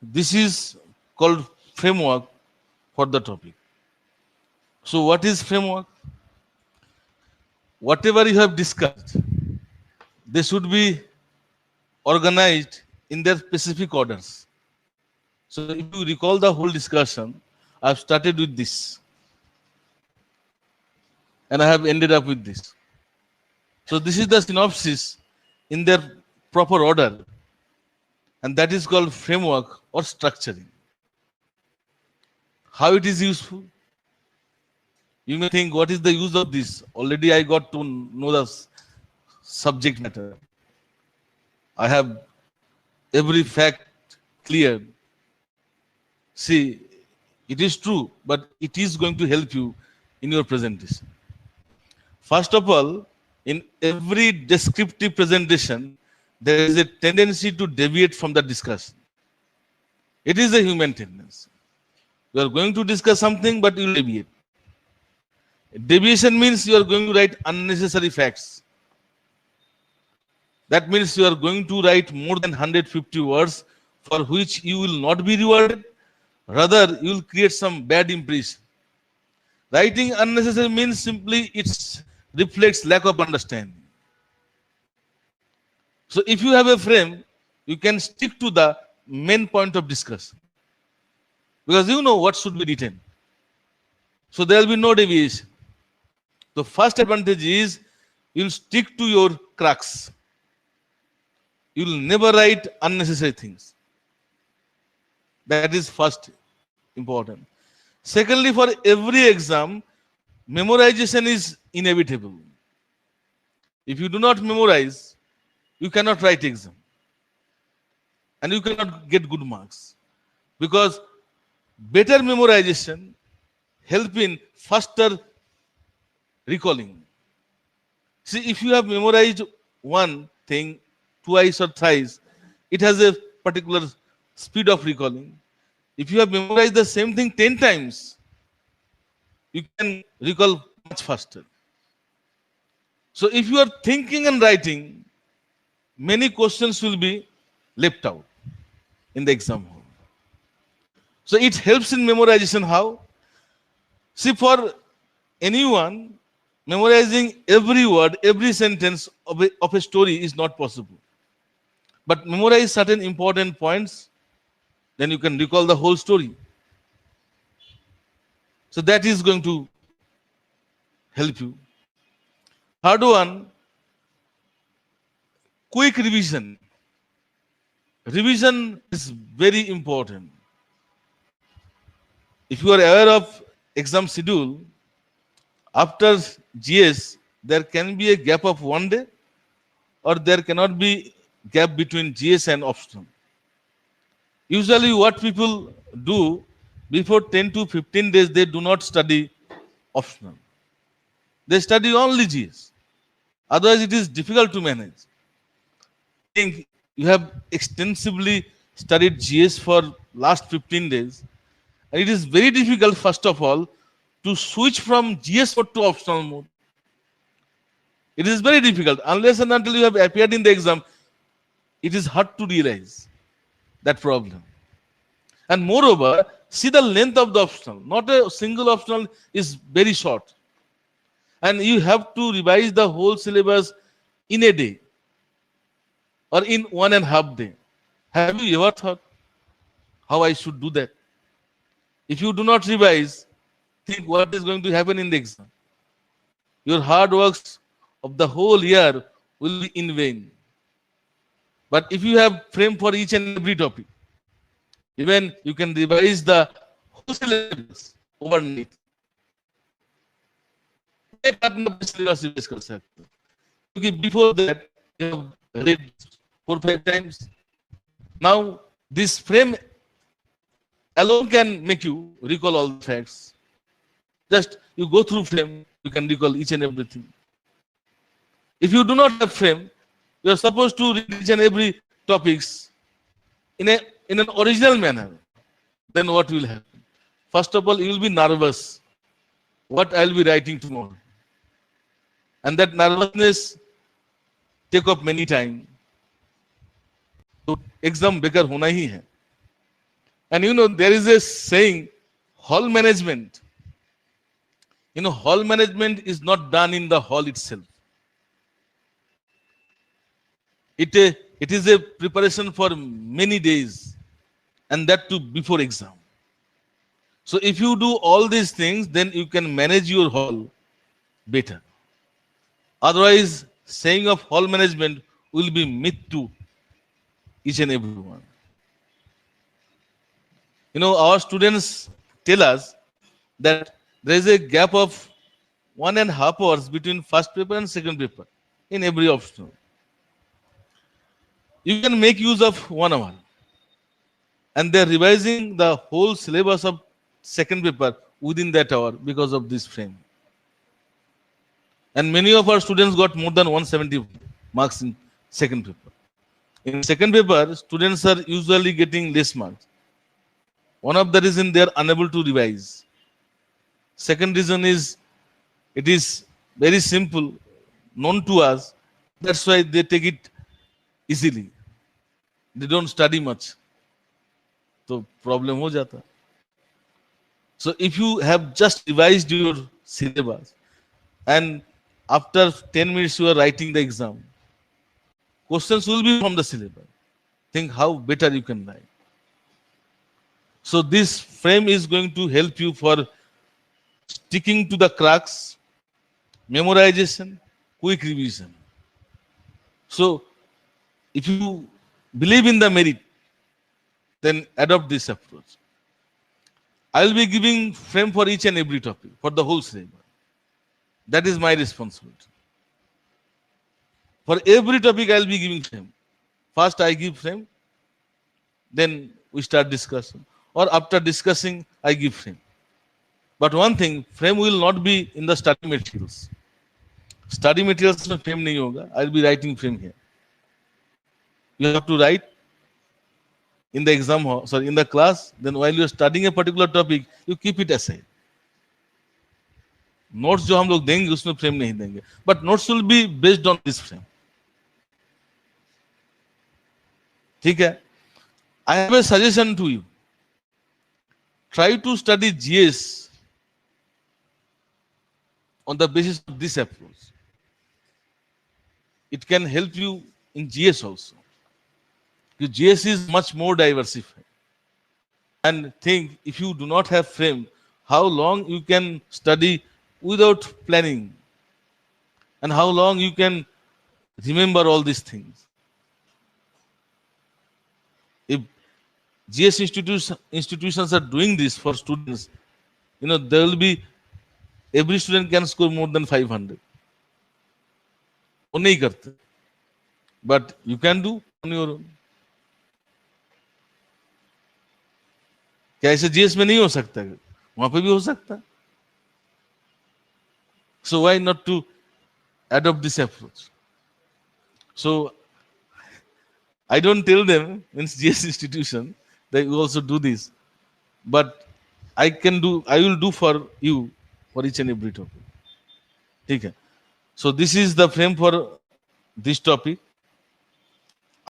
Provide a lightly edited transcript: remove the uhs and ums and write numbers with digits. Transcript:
This is called framework for the topic. So what is framework? Whatever you have discussed, they should be organized in their specific orders. So if you recall the whole discussion, I've started with this and I have ended up with this. So this is the synopsis in their proper order, and that is called framework or structuring. How it is useful? You may think, what is the use of this? Already I got to know the subject matter. I have every fact cleared. See, it is true, but it is going to help you in your presentation. First of all, in every descriptive presentation, there is a tendency to deviate from the discussion. It is a human tendency. You are going to discuss something, but you will deviate. Deviation means you are going to write unnecessary facts. That means you are going to write more than 150 words for which you will not be rewarded. Rather, you will create some bad impression. Writing unnecessary means simply it reflects lack of understanding. So if you have a frame, you can stick to the main point of discussion because you know what should be written. So there will be no deviation. The first advantage is you will stick to your crux. You will never write unnecessary things. That is first important. Secondly, for every exam, memorization is inevitable. If you do not memorize, you cannot write exam. And you cannot get good marks. Because better memorization help in faster recalling. See, if you have memorized one thing twice or thrice, it has a particular speed of recalling. If you have memorized the same thing 10 times, you can recall much faster. So if you are thinking and writing, many questions will be left out in the exam hall. So it helps in memorization. How? See, for anyone, memorizing every word, every sentence of a story is not possible. But memorize certain important points, then you can recall the whole story. So that is going to help you. Third one, quick revision. Revision is very important. If you are aware of exam schedule, after GS, there can be a gap of 1 day or there cannot be gap between GS and optional. Usually what people do, before 10 to 15 days, they do not study optional. They study only GS. Otherwise, it is difficult to manage. I think you have extensively studied GS for last 15 days. And it is very difficult, first of all, to switch from GS mode to optional mode. It is very difficult. Unless and until you have appeared in the exam, it is hard to realize that problem. And moreover, see the length of the optional. Not a single optional is very short. And you have to revise the whole syllabus in a day or in 1.5 days. Have you ever thought how I should do that? If you do not revise, think what is going to happen in the exam. Your hard works of the whole year will be in vain. But if you have frame for each and every topic, even you can revise the whole syllabus overnight. Before that, you have read 4-5 times. Now, this frame alone can make you recall all the facts. Just you go through frame, you can recall each and everything. If you do not have frame, you are supposed to read each and every topics in an original manner. Then what will happen? First of all, you will be nervous. What I will be writing tomorrow. And that nervousness take up many time. So exam बेकार होना ही है. And there is a saying, hall management. Hall management is not done in the hall itself. It is a preparation for many days, and that too before exam. So if you do all these things, then you can manage your hall better. Otherwise, saying of hall management will be myth to each and everyone. Our students tell us that there is a gap of 1.5 hours between first paper and second paper in every optional. You can make use of 1 hour, and they're revising the whole syllabus of second paper within that hour because of this frame. And many of our students got more than 170 marks in second paper. In second paper, students are usually getting less marks. One of the reasons they are unable to revise. Second reason is, it is very simple, known to us. That's why they take it easily. They don't study much. So problem ho jata. So if you have just revised your syllabus and after 10 minutes you are writing the exam, questions will be from the syllabus. Think how better you can write. So this frame is going to help you for sticking to the cracks, memorization, quick revision. So if you believe in the merit, then adopt this approach. I will be giving frame for each and every topic, for the whole syllabus. That is my responsibility. For every topic I will be giving frame. First I give frame, then we start discussion. Or after discussing, I give frame. But one thing, frame will not be in the study materials. Study materials में frame नहीं होगा. I will be writing frame here. You have to write in the exam hall, sorry, in the class. Then while you are studying a particular topic, you keep it aside. Notes जो हम लोग देंगे उसमें frame नहीं देंगे. But notes will be based on this frame. ठीक है? I have a suggestion to you. Try to study GS on the basis of this approach. It can help you in GS also. Because GS is much more diversified. And think, if you do not have frame, how long you can study without planning? And how long you can remember all these things? If GS institutions are doing this for students, there will be, every student can score more than 500. वो नहीं करते. But you can do on your own. क्या ऐसे GS में नहीं हो सकता है? वहां पे भी हो सकता है. So why not to adopt this approach? So I don't tell them, means GS institution, they also do this. But I will do for you for each and every topic. Okay. So this is the frame for this topic.